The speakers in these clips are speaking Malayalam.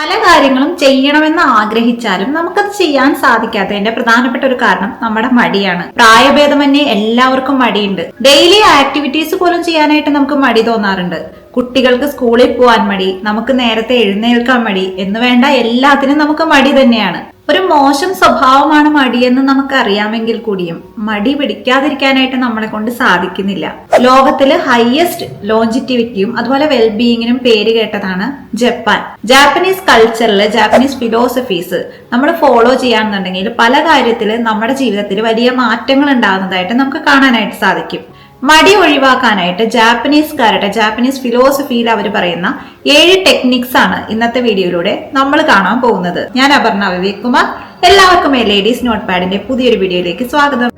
പല കാര്യങ്ങളും ചെയ്യണമെന്ന് ആഗ്രഹിച്ചാലും നമുക്കത് ചെയ്യാൻ സാധിക്കാത്തതിന്റെ പ്രധാനപ്പെട്ട ഒരു കാരണം നമ്മുടെ മടിയാണ്. പ്രായഭേദമന്യേ എല്ലാവർക്കും മടിയുണ്ട്. ഡെയിലി ആക്ടിവിറ്റീസ് പോലും ചെയ്യാനായിട്ട് നമുക്ക് മടി തോന്നാറുണ്ട്. കുട്ടികൾക്ക് സ്കൂളിൽ പോകാൻ മടി, നമുക്ക് നേരത്തെ എഴുന്നേൽക്കാൻ മടി എന്ന് വേണ്ട എല്ലാത്തിനും നമുക്ക് മടി തന്നെയാണ്. ഒരു മോശം സ്വഭാവമാണ് മടിയെന്ന് നമുക്ക് അറിയാമെങ്കിൽ കൂടിയും മടി പിടിക്കാതിരിക്കാനായിട്ട് നമ്മളെ കൊണ്ട് സാധിക്കുന്നില്ല. ലോകത്തില് ഹയസ്റ്റ് ലോഞ്ചിറ്റിവിറ്റിയും അതുപോലെ വെൽബീയിങ്ങിനും പേര് കേട്ടതാണ് ജപ്പാൻ. ജാപ്പനീസ് കൾച്ചറില് ജാപ്പനീസ് ഫിലോസഫീസ് നമ്മൾ ഫോളോ ചെയ്യാന്നുണ്ടെങ്കിൽ പല കാര്യത്തില് നമ്മുടെ ജീവിതത്തിൽ വലിയ മാറ്റങ്ങൾ ഉണ്ടാകുന്നതായിട്ട് നമുക്ക് കാണാനായിട്ട് സാധിക്കും. മടി ഒഴിവാക്കാനായിട്ട് ജാപ്പനീസ് ഫിലോസഫിയിൽ അവർ പറയുന്ന 7 ടെക്നിക്സ് ആണ് ഇന്നത്തെ വീഡിയോയിലൂടെ നമ്മൾ കാണാൻ പോകുന്നത്. ഞാൻ അപർണ വിവേക് കുമാർ. എല്ലാവർക്കും ലേഡീസ് നോട്ട് പാഡിന്റെ പുതിയൊരു വീഡിയോയിലേക്ക് സ്വാഗതം.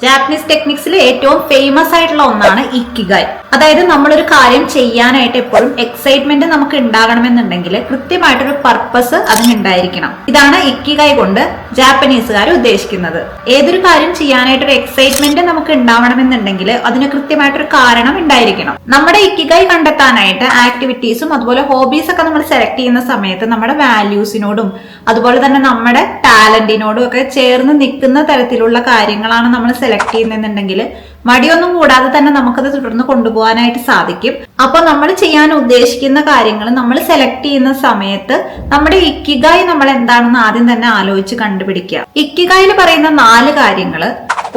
ജാപ്പനീസ് ടെക്നിക്സിൽ ഏറ്റവും ഫേമസ് ആയിട്ടുള്ള ഒന്നാണ് ഇക്കിഗായ്. അതായത് നമ്മളൊരു കാര്യം ചെയ്യാനായിട്ട് എപ്പോഴും എക്സൈറ്റ്മെന്റ് നമുക്ക് ഉണ്ടാകണമെന്നുണ്ടെങ്കിൽ കൃത്യമായിട്ടൊരു പർപ്പസ് അതിനുണ്ടായിരിക്കണം. ഇതാണ് ഇക്കിഗായ് കൊണ്ട് ജാപ്പനീസുകാർ ഉദ്ദേശിക്കുന്നത്. ഏതൊരു കാര്യം ചെയ്യാനായിട്ടൊരു എക്സൈറ്റ്മെന്റ് നമുക്ക് ഉണ്ടാവണമെന്നുണ്ടെങ്കിൽ അതിന് കൃത്യമായിട്ടൊരു കാരണം ഉണ്ടായിരിക്കണം. നമ്മുടെ ഇക്കിഗായ് കണ്ടെത്താനായിട്ട് ആക്ടിവിറ്റീസും അതുപോലെ ഹോബീസ് ഒക്കെ നമ്മൾ സെലക്ട് ചെയ്യുന്ന സമയത്ത് നമ്മുടെ വാല്യൂസിനോടും അതുപോലെ തന്നെ നമ്മുടെ ടാലന്റിനോടും ഒക്കെ ചേർന്ന് നിൽക്കുന്ന തരത്തിലുള്ള കാര്യങ്ങളാണ് നമ്മൾ സെലക്ട് ചെയ്യുന്നുണ്ടെങ്കിൽ മടിയൊന്നും കൂടാതെ തന്നെ നമുക്കത് തുടർന്ന് കൊണ്ടുപോകാനായിട്ട് സാധിക്കും. അപ്പൊ നമ്മൾ ചെയ്യാൻ ഉദ്ദേശിക്കുന്ന കാര്യങ്ങൾ നമ്മൾ സെലക്ട് ചെയ്യുന്ന സമയത്ത് നമ്മുടെ ഇക്കിഗായ് നമ്മൾ എന്താണെന്ന് ആദ്യം തന്നെ ആലോചിച്ച് കണ്ടുപിടിക്കുക. ഇക്കിഗായിൽ പറയുന്ന 4 കാര്യങ്ങള്: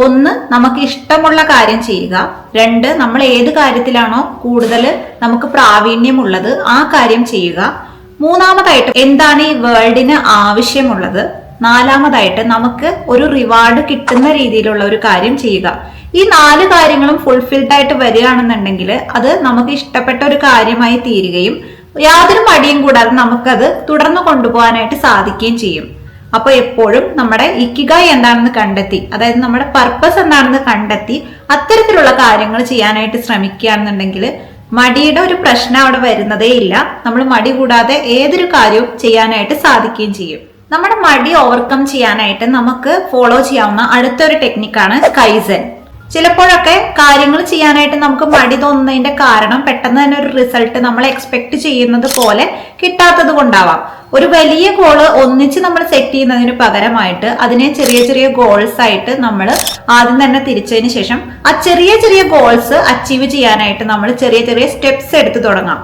1, നമുക്ക് ഇഷ്ടമുള്ള കാര്യം ചെയ്യുക. 2, നമ്മൾ ഏത് കാര്യത്തിലാണോ കൂടുതൽ നമുക്ക് പ്രാവീണ്യമുള്ളത് ആ കാര്യം ചെയ്യുക. 3, എന്താണ് ഈ വേൾഡിന് ആവശ്യമുള്ളത്. 4, നമുക്ക് ഒരു റിവാർഡ് കിട്ടുന്ന രീതിയിലുള്ള ഒരു കാര്യം ചെയ്യുക. ഈ 4 കാര്യങ്ങളും ഫുൾഫിൽഡ് ആയിട്ട് വരികയാണെന്നുണ്ടെങ്കിൽ അത് നമുക്ക് ഇഷ്ടപ്പെട്ട ഒരു കാര്യമായി തീരുകയും യാതൊരു മടിയും കൂടാതെ നമുക്കത് തുടർന്ന് കൊണ്ടുപോകാനായിട്ട് സാധിക്കുകയും ചെയ്യും. അപ്പൊ എപ്പോഴും നമ്മുടെ ഇക്കിഗായ് എന്താണെന്ന് കണ്ടെത്തി, അതായത് നമ്മുടെ പർപ്പസ് എന്താണെന്ന് കണ്ടെത്തി അത്തരത്തിലുള്ള കാര്യങ്ങൾ ചെയ്യാനായിട്ട് ശ്രമിക്കുകയാണെന്നുണ്ടെങ്കിൽ മടിയുടെ ഒരു പ്രശ്നം അവിടെ വരുന്നതേ ഇല്ല. നമ്മൾ മടി കൂടാതെ ഏതൊരു കാര്യവും ചെയ്യാനായിട്ട് സാധിക്കുകയും ചെയ്യും. നമ്മുടെ മടി ഓവർകം ചെയ്യാനായിട്ട് നമുക്ക് ഫോളോ ചെയ്യാവുന്ന അടുത്തൊരു ടെക്നിക്കാണ് കൈസൻ. ചിലപ്പോഴൊക്കെ കാര്യങ്ങൾ ചെയ്യാനായിട്ട് നമുക്ക് മടി തോന്നുന്നതിന്റെ കാരണം പെട്ടെന്ന് തന്നെ ഒരു റിസൾട്ട് നമ്മൾ എക്സ്പെക്ട് ചെയ്യുന്നത് പോലെ കിട്ടാത്തത് കൊണ്ടാവാം. ഒരു വലിയ ഗോള് ഒന്നിച്ച് നമ്മൾ സെറ്റ് ചെയ്യുന്നതിന് പകരമായിട്ട് അതിനെ ചെറിയ ചെറിയ ഗോൾസ് ആയിട്ട് നമ്മൾ ആദ്യം തന്നെ തിരിച്ചതിന് ശേഷം ആ ചെറിയ ചെറിയ ഗോൾസ് അച്ചീവ് ചെയ്യാനായിട്ട് നമ്മൾ ചെറിയ ചെറിയ സ്റ്റെപ്സ് എടുത്ത് തുടങ്ങാം.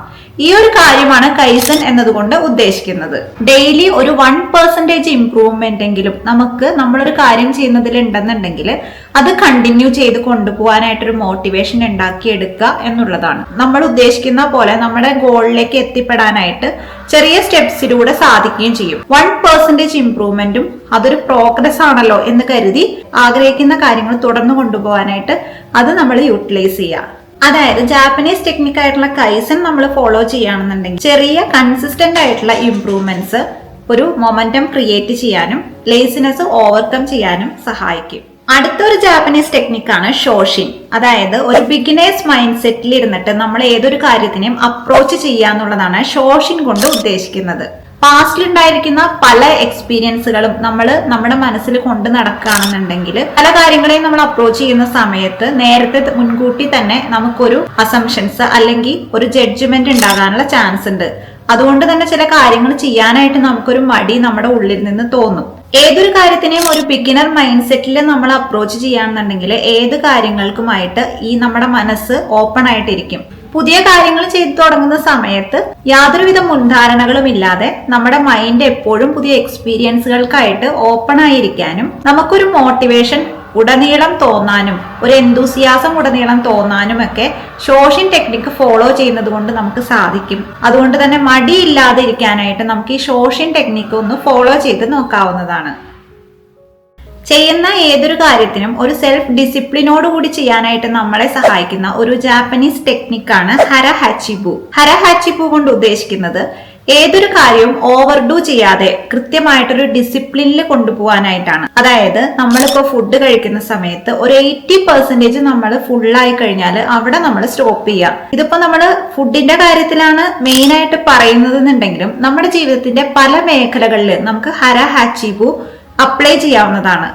ഈ ഒരു കാര്യമാണ് കൈസൻ എന്നതുകൊണ്ട് ഉദ്ദേശിക്കുന്നത്. ഡെയിലി ഒരു 1% ഇംപ്രൂവ്മെന്റ് എങ്കിലും നമുക്ക് നമ്മളൊരു കാര്യം ചെയ്യുന്നതിൽ ഉണ്ടെന്നുണ്ടെങ്കിൽ അത് കണ്ടിന്യൂ ചെയ്ത് കൊണ്ടുപോകാനായിട്ടൊരു മോട്ടിവേഷൻ ഉണ്ടാക്കിയെടുക്കുക എന്നുള്ളതാണ്. നമ്മൾ ഉദ്ദേശിക്കുന്ന പോലെ നമ്മുടെ ഗോളിലേക്ക് എത്തിപ്പെടാനായിട്ട് ചെറിയ സ്റ്റെപ്സിലൂടെ സാധിക്കുകയും ചെയ്യും. 1% ഇംപ്രൂവ്മെന്റും അതൊരു പ്രോഗ്രസ് ആണല്ലോ എന്ന് കരുതി ആഗ്രഹിക്കുന്ന കാര്യങ്ങൾ തുടർന്ന് കൊണ്ടുപോകാനായിട്ട് അത് നമ്മൾ യൂട്ടിലൈസ് ചെയ്യുക. അതായത് ജാപ്പനീസ് ടെക്നിക് ആയിട്ടുള്ള കൈസൻ നമ്മൾ ഫോളോ ചെയ്യുകയാണെന്നുണ്ടെങ്കിൽ ചെറിയ കൺസിസ്റ്റന്റ് ആയിട്ടുള്ള ഇംപ്രൂവ്മെന്റ്സ് ഒരു മൊമെന്റം ക്രിയേറ്റ് ചെയ്യാനും ലേസിനെസ് ഓവർകം ചെയ്യാനും സഹായിക്കും. അടുത്തൊരു ജാപ്പനീസ് ടെക്നിക്കാണ് ഷോഷിൻ. അതായത് ഒരു ബിഗിനേഴ്സ് മൈൻഡ് സെറ്റിൽ ഇരുന്നിട്ട് നമ്മൾ ഏതൊരു കാര്യത്തിനെയും അപ്രോച്ച് ചെയ്യാന്നുള്ളതാണ് ഷോഷിൻ കൊണ്ട് ഉദ്ദേശിക്കുന്നത്. പാസ്റ്റിൽ ഉണ്ടായിരിക്കുന്ന പല എക്സ്പീരിയൻസുകളും നമ്മൾ നമ്മുടെ മനസ്സിൽ കൊണ്ട് നടക്കുകയാണെന്നുണ്ടെങ്കിൽ പല കാര്യങ്ങളെയും നമ്മൾ അപ്രോച്ച് ചെയ്യുന്ന സമയത്ത് നേരത്തെ മുൻകൂട്ടി തന്നെ നമുക്കൊരു അസംഷൻസ് അല്ലെങ്കിൽ ഒരു ജഡ്ജ്മെന്റ് ഉണ്ടാകാനുള്ള ചാൻസ് ഉണ്ട്. അതുകൊണ്ട് തന്നെ ചില കാര്യങ്ങൾ ചെയ്യാനായിട്ട് നമുക്കൊരു മടി നമ്മുടെ ഉള്ളിൽ നിന്ന് തോന്നും. ഏതൊരു കാര്യത്തിനെയും ഒരു ബിഗിനർ മൈൻഡ് സെറ്റിൽ നമ്മൾ അപ്രോച്ച് ചെയ്യാണെന്നുണ്ടെങ്കിൽ ഏത് കാര്യങ്ങൾക്കുമായിട്ട് ഈ നമ്മുടെ മനസ്സ് ഓപ്പൺ ആയിട്ടിരിക്കും. പുതിയ കാര്യങ്ങൾ ചെയ്തു തുടങ്ങുന്ന സമയത്ത് യാതൊരുവിധ മുൻധാരണകളും ഇല്ലാതെ നമ്മുടെ മൈൻഡ് എപ്പോഴും പുതിയ എക്സ്പീരിയൻസുകൾക്കായിട്ട് ഓപ്പൺ ആയിരിക്കാനും നമുക്കൊരു മോട്ടിവേഷൻ ഉടനീളം തോന്നാനും ഒരു എന്തൂസിയാസം ഉടനീളം തോന്നാനും ഒക്കെ ഷോഷിൻ ടെക്നിക്ക് ഫോളോ ചെയ്യുന്നത് കൊണ്ട് നമുക്ക് സാധിക്കും. അതുകൊണ്ട് തന്നെ മടിയില്ലാതെ ഇരിക്കാനായിട്ട് നമുക്ക് ഈ ഷോഷിൻ ടെക്നിക്ക് ഒന്ന് ഫോളോ ചെയ്ത് നോക്കാവുന്നതാണ്. ചെയ്യുന്ന ഏതൊരു കാര്യത്തിനും ഒരു സെൽഫ് ഡിസിപ്ലിനോടുകൂടി ചെയ്യാനായിട്ട് നമ്മളെ സഹായിക്കുന്ന ഒരു ജാപ്പനീസ് ടെക്നിക്കാണ് ഹര ഹാച്ചിബു. ഹര ഹാച്ചിബു കൊണ്ട് ഉദ്ദേശിക്കുന്നത് ഏതൊരു കാര്യവും ഓവർഡു ചെയ്യാതെ കൃത്യമായിട്ടൊരു ഡിസിപ്ലിനിൽ കൊണ്ടുപോകാനായിട്ടാണ്. അതായത് നമ്മളിപ്പോ ഫുഡ് കഴിക്കുന്ന സമയത്ത് ഒരു 80% നമ്മൾ ഫുള്ളായി കഴിഞ്ഞാൽ അവിടെ നമ്മൾ സ്റ്റോപ്പ് ചെയ്യുക. ഇതിപ്പോ നമ്മൾ ഫുഡിന്റെ കാര്യത്തിലാണ് മെയിൻ ആയിട്ട് പറയുന്നത് എന്നുണ്ടെങ്കിലും നമ്മുടെ ജീവിതത്തിന്റെ പല മേഖലകളിൽ നമുക്ക് ഹര ഹാച്ചിബു അപ്ലൈ ചെയ്യാവുന്നതാണ്.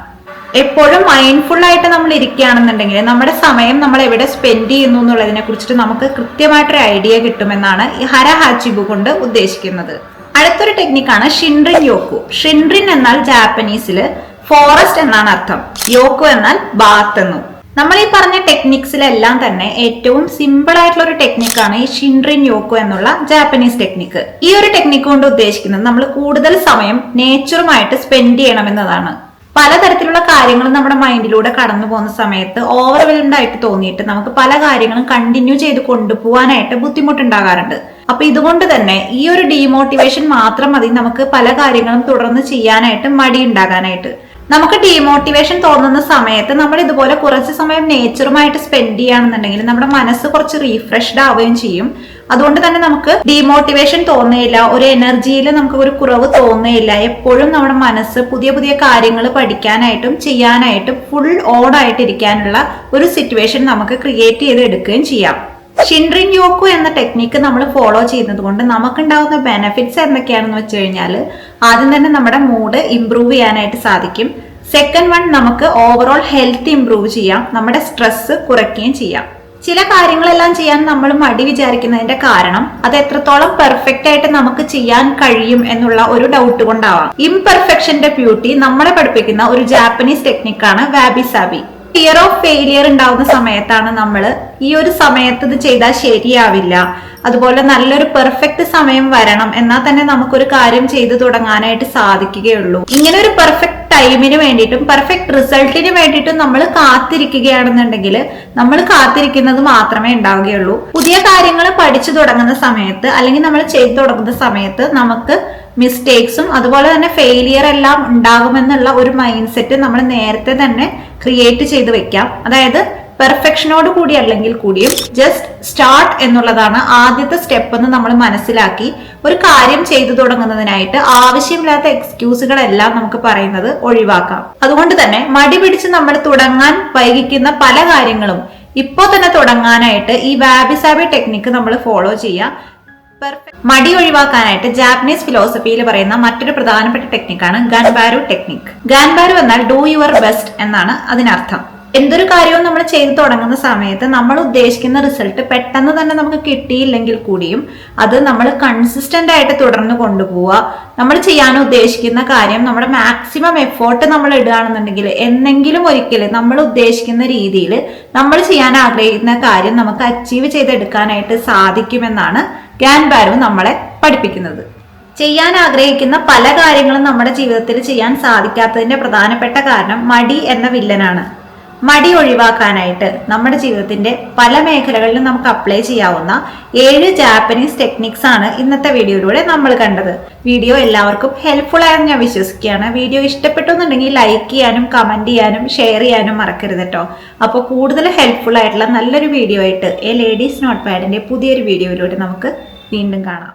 എപ്പോഴും മൈൻഡ്ഫുൾ ആയിട്ട് നമ്മൾ ഇരിക്കുകയാണെന്നുണ്ടെങ്കിൽ നമ്മുടെ സമയം നമ്മൾ എവിടെ സ്പെൻഡ് ചെയ്യുന്നു എന്നുള്ളതിനെ കുറിച്ചിട്ട് നമുക്ക് കൃത്യമായിട്ടൊരു ഐഡിയ കിട്ടുമെന്നാണ് ഈ ഹര ഹാച്ചിബു കൊണ്ട് ഉദ്ദേശിക്കുന്നത്. അടുത്തൊരു ടെക്നിക്കാണ് ഷിൻറിൻ യോക്കു. ഷിൻറിൻ എന്നാൽ ജാപ്പനീസില് ഫോറസ്റ്റ് എന്നാണ് അർത്ഥം, യോക്കു എന്നാൽ ബാത്ത് എന്നും. നമ്മൾ ഈ പറഞ്ഞ ടെക്നിക്സിലെല്ലാം തന്നെ ഏറ്റവും സിമ്പിൾ ആയിട്ടുള്ള ഒരു ടെക്നിക്കാണ് ഈ ഷിൻറിൻ യോക്കു എന്നുള്ള ജാപ്പനീസ് ടെക്നിക്ക്. ഈ ഒരു ടെക്നിക്ക് കൊണ്ട് ഉദ്ദേശിക്കുന്നത് നമ്മൾ കൂടുതൽ സമയം നേച്ചറുമായിട്ട് സ്പെൻഡ് ചെയ്യണമെന്നതാണ്. പലതരത്തിലുള്ള കാര്യങ്ങൾ നമ്മുടെ മൈൻഡിലൂടെ കടന്നു പോകുന്ന സമയത്ത് ഓവർവെൽംഡ് ആയിട്ട് തോന്നിയിട്ട് നമുക്ക് പല കാര്യങ്ങളും കണ്ടിന്യൂ ചെയ്ത് കൊണ്ടുപോകാനായിട്ട് ബുദ്ധിമുട്ടുണ്ടാകാറുണ്ട്. അപ്പൊ ഇതുകൊണ്ട് തന്നെ ഈ ഒരു ഡീമോട്ടിവേഷൻ മാത്രം മതി നമുക്ക് പല കാര്യങ്ങളും തുടർന്ന് ചെയ്യാനായിട്ട് മടി ഉണ്ടാകാനായിട്ട്. നമുക്ക് ഡീമോട്ടിവേഷൻ തോന്നുന്ന സമയത്ത് നമ്മൾ ഇതുപോലെ കുറച്ച് സമയം നേച്ചറുമായിട്ട് സ്പെൻഡ് ചെയ്യുകയാണെന്നുണ്ടെങ്കിൽ നമ്മുടെ മനസ്സ് കുറച്ച് റീഫ്രഷ്ഡ് ആവുകയും ചെയ്യും. അതുകൊണ്ട് തന്നെ നമുക്ക് ഡീമോട്ടിവേഷൻ തോന്നുകയില്ല, ഒരു എനർജിയിൽ നമുക്ക് ഒരു കുറവ് തോന്നുകയില്ല. എപ്പോഴും നമ്മുടെ മനസ്സ് പുതിയ പുതിയ കാര്യങ്ങൾ പഠിക്കാനായിട്ടും ചെയ്യാനായിട്ടും ഫുൾ ഓൺ ആയിട്ടിരിക്കാനുള്ള ഒരു സിറ്റുവേഷൻ നമുക്ക് ക്രിയേറ്റ് ചെയ്ത് എടുക്കുകയും ചെയ്യാം. ഷിൻറിൻ യോക്കു എന്ന ടെക്നിക്ക് നമ്മൾ ഫോളോ ചെയ്യുന്നത് കൊണ്ട് നമുക്കുണ്ടാകുന്ന ബെനിഫിറ്റ്സ് എന്തൊക്കെയാണെന്ന് വെച്ച് കഴിഞ്ഞാൽ, ആദ്യം തന്നെ നമ്മുടെ മൂഡ് ഇംപ്രൂവ് ചെയ്യാനായിട്ട് സാധിക്കും. സെക്കൻഡ് വൺ, നമുക്ക് ഓവറോൾ ഹെൽത്ത് ഇംപ്രൂവ് ചെയ്യാം, നമ്മുടെ സ്ട്രെസ് കുറയ്ക്കുകയും ചെയ്യാം. ചില കാര്യങ്ങളെല്ലാം ചെയ്യാൻ നമ്മൾ മടി വിചാരിക്കുന്നതിന്റെ കാരണം അത് എത്രത്തോളം പെർഫെക്റ്റ് ആയിട്ട് നമുക്ക് ചെയ്യാൻ കഴിയും എന്നുള്ള ഒരു ഡൗട്ട് കൊണ്ടാവാം. ഇംപെർഫെക്ഷന്റെ ബ്യൂട്ടി നമ്മളെ പഠിപ്പിക്കുന്ന ഒരു ജാപ്പനീസ് ടെക്നിക്കാണ് wabi sabi. Fear of failure ഉണ്ടാവുന്ന സമയത്താണ് നമ്മൾ ഈ ഒരു സമയത്ത് ഇത് ചെയ്താൽ ശരിയാവില്ല, അതുപോലെ നല്ലൊരു പെർഫെക്റ്റ് സമയം വരണം എന്നാൽ തന്നെ നമുക്കൊരു കാര്യം ചെയ്തു തുടങ്ങാനായിട്ട് സാധിക്കുകയുള്ളൂ. ഇങ്ങനെ ഒരു പെർഫെക്റ്റ് ടൈമിന് വേണ്ടിയിട്ടും പെർഫെക്റ്റ് റിസൾട്ടിന് വേണ്ടിയിട്ടും നമ്മൾ കാത്തിരിക്കുകയാണെന്നുണ്ടെങ്കിൽ നമ്മൾ കാത്തിരിക്കുന്നത് മാത്രമേ ഉണ്ടാവുകയുള്ളൂ. പുതിയ കാര്യങ്ങൾ പഠിച്ചു തുടങ്ങുന്ന സമയത്ത് അല്ലെങ്കിൽ നമ്മൾ ചെയ്തു തുടങ്ങുന്ന സമയത്ത് നമുക്ക് മിസ്റ്റേക്സും അതുപോലെ തന്നെ ഫെയിലിയർ എല്ലാം ഉണ്ടാകുമെന്നുള്ള ഒരു മൈൻഡ് സെറ്റ് നമ്മൾ നേരത്തെ തന്നെ ക്രിയേറ്റ് ചെയ്ത് വെക്കാം. അതായത് പെർഫെക്ഷനോട് കൂടി അല്ലെങ്കിൽ കൂടിയും ജസ്റ്റ് സ്റ്റാർട്ട് എന്നുള്ളതാണ് ആദ്യത്തെ സ്റ്റെപ്പ് എന്ന് നമ്മൾ മനസ്സിലാക്കി ഒരു കാര്യം ചെയ്തു തുടങ്ങുന്നതിനായിട്ട് ആവശ്യമില്ലാത്ത എക്സ്ക്യൂസുകളെല്ലാം നമുക്ക് പറയുന്നത് ഒഴിവാക്കാം. അതുകൊണ്ട് തന്നെ മടി പിടിച്ച് നമ്മൾ തുടങ്ങാൻ വൈകിക്കുന്ന പല കാര്യങ്ങളും ഇപ്പോ തന്നെ തുടങ്ങാനായിട്ട് ഈ വാബി സാബി ടെക്നിക്ക് നമ്മൾ ഫോളോ ചെയ്യാം. മടി ഒഴിവാക്കാനായിട്ട് ജാപ്പനീസ് ഫിലോസഫിയിൽ പറയുന്ന മറ്റൊരു പ്രധാനപ്പെട്ട ടെക്നിക്കാണ് ഗാൻബാരു ടെക്നിക്. ഗാൻബാരു എന്നാൽ ഡു യുവർ ബെസ്റ്റ് എന്നാണ് അതിനർത്ഥം. എന്തൊരു കാര്യവും നമ്മൾ ചെയ്തു തുടങ്ങുന്ന സമയത്ത് നമ്മൾ ഉദ്ദേശിക്കുന്ന റിസൾട്ട് പെട്ടെന്ന് തന്നെ നമുക്ക് കിട്ടിയില്ലെങ്കിൽ കൂടിയും അത് നമ്മൾ കൺസിസ്റ്റന്റ് ആയിട്ട് തുടർന്ന് കൊണ്ടുപോവുക. നമ്മൾ ചെയ്യാൻ ഉദ്ദേശിക്കുന്ന കാര്യം നമ്മുടെ മാക്സിമം എഫേർട്ട് നമ്മൾ ഇടുകയാണെന്നുണ്ടെങ്കിൽ എന്നെങ്കിലും ഒരിക്കൽ നമ്മൾ ഉദ്ദേശിക്കുന്ന രീതിയിൽ നമ്മൾ ചെയ്യാൻ ആഗ്രഹിക്കുന്ന കാര്യം നമുക്ക് അച്ചീവ് ചെയ്തെടുക്കാനായിട്ട് സാധിക്കുമെന്നാണ് ഗാൻബാരു നമ്മളെ പഠിപ്പിക്കുന്നത്. ചെയ്യാൻ ആഗ്രഹിക്കുന്ന പല കാര്യങ്ങളും നമ്മുടെ ജീവിതത്തിൽ ചെയ്യാൻ സാധിക്കാത്തതിന്റെ പ്രധാനപ്പെട്ട കാരണം മടി എന്ന വില്ലനാണ്. മടി ഒഴിവാക്കാനായിട്ട് നമ്മുടെ ജീവിതത്തിന്റെ പല മേഖലകളിലും നമുക്ക് അപ്ലൈ ചെയ്യാവുന്ന 7 ജാപ്പനീസ് ടെക്നിക്സ് ആണ് ഇന്നത്തെ വീഡിയോയിലൂടെ നമ്മൾ കണ്ടത്. വീഡിയോ എല്ലാവർക്കും ഹെൽപ്ഫുൾ ആയെന്ന് ഞാൻ വിശ്വസിക്കുകയാണ്. വീഡിയോ ഇഷ്ടപ്പെട്ടെന്നുണ്ടെങ്കിൽ ലൈക്ക് ചെയ്യാനും കമന്റ് ചെയ്യാനും ഷെയർ ചെയ്യാനും മറക്കരുത് കേട്ടോ. അപ്പോൾ കൂടുതൽ ഹെൽപ്ഫുൾ ആയിട്ടുള്ള നല്ലൊരു വീഡിയോ ആയിട്ട് ലേഡീസ് നോട്ട് പാഡിന്റെ പുതിയൊരു വീഡിയോയിലൂടെ നമുക്ക് വീണ്ടും കാണാം.